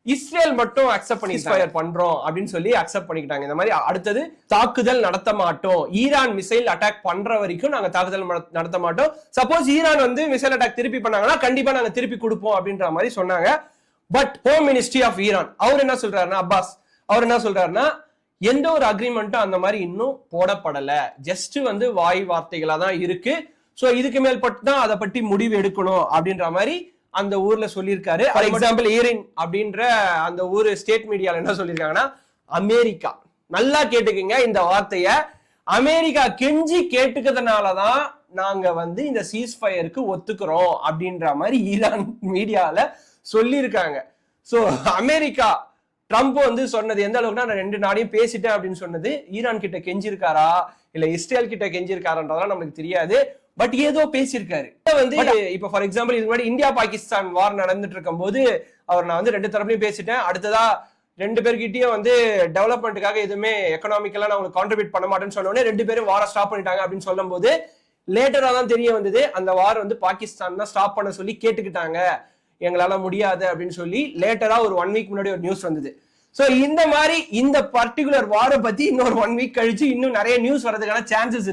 Israel மட்டும் accept பண்ணி fire பண்றோம் அப்படின்னு சொல்லி அக்செப்ட் பண்ணிக்கிட்டாங்க. இந்த மாதிரி அடுத்தது தாக்குதல் நடத்த மாட்டோம், ஈரான் மிசைல் அட்டாக் பண்ற வரைக்கும் நாங்க தாக்குதல் நடத்த மாட்டோம். சப்போஸ் ஈரான் வந்து மிசைல் அட்டாக் திருப்பி பண்ணாங்கன்னா கண்டிப்பா நாங்க திருப்பி கொடுப்போம் அப்படின்ற மாதிரி சொன்னாங்க. But home ministry of Iran அவர் என்ன சொல்றாருன்னா, அப்பாஸ் அவர் என்ன சொல்றாருன்னா, எந்த ஒரு அக்ரிமெண்ட்டும் அந்த மாதிரி இன்னும் போடப்படல, ஜஸ்ட் வந்து வாய் வார்த்தைகளா தான் இருக்கு. சோ இதுக்கு மேல்பட்டு தான் அதை பற்றி முடிவு எடுக்கணும் அப்படின்ற மாதிரி அந்த ஊர்ல சொல்லியிருக்காரு. ஃபார் எக்ஸாம்பிள் ஈரின் அப்படின்ற அந்த ஊர் ஸ்டேட் மீடியால என்ன சொல்லியிருக்காங்கன்னா, அமெரிக்கா, நல்லா கேட்டுக்குங்க இந்த வார்த்தைய, அமெரிக்கா கெஞ்சி கேட்டுக்கிறதுனாலதான் நாங்க வந்து இந்த சீஸ்ஃபயருக்கு ஒத்துக்கிறோம் அப்படின்ற மாதிரி ஈரான் மீடியால சொல்லியிருக்காங்க. சோ அமெரிக்கா ட்ரம்ப் வந்து சொன்னது எந்த அளவுக்குன்னா, நான் 2 நாடையும் பேசிட்டேன் அப்படின்னு சொன்னது, ஈரான் கிட்ட கெஞ்சிருக்காரா இல்ல இஸ்ரேல் கிட்ட கெஞ்சிருக்காருன்றதெல்லாம் நமக்கு தெரியாது. பட் ஏதோ பேசியிருக்காரு. வந்து இப்ப ஃபார் எக்ஸாம்பிள் இதுக்கு முன்னாடி இந்தியா பாகிஸ்தான் வார் நடந்துட்டு இருக்கும் போது அவர் நான் வந்து 2 தரப்புலையும் பேசிட்டேன், அடுத்ததா 2 பேர்கிட்டயும் வந்து டெவலப்மெண்ட்டுக்காக எதுவுமே எக்கனாமிக்கலா நான் உங்களுக்கு கான்ட்ரிபியூட் பண்ண மாட்டேன்னு சொன்னோடனே 2 பேரும் வார ஸ்டாப் பண்ணிட்டாங்க அப்படின்னு சொல்லும் போது லேட்டரா தான் தெரிய வந்தது அந்த வார் வந்து பாகிஸ்தான் தான் ஸ்டாப் பண்ண சொல்லி கேட்டுக்கிட்டாங்க, எங்களால முடியாது அப்படின்னு சொல்லி லேட்டரா ஒரு 1 வீக் முன்னாடி ஒரு நியூஸ் வந்தது. சோ இந்த மாதிரி இந்த பர்டிகுலர் வார பத்தி இன்னொரு 1 வீக் கழிச்சு இன்னும் நிறைய நியூஸ் வரதுக்கான சான்சஸ் இருக்கு.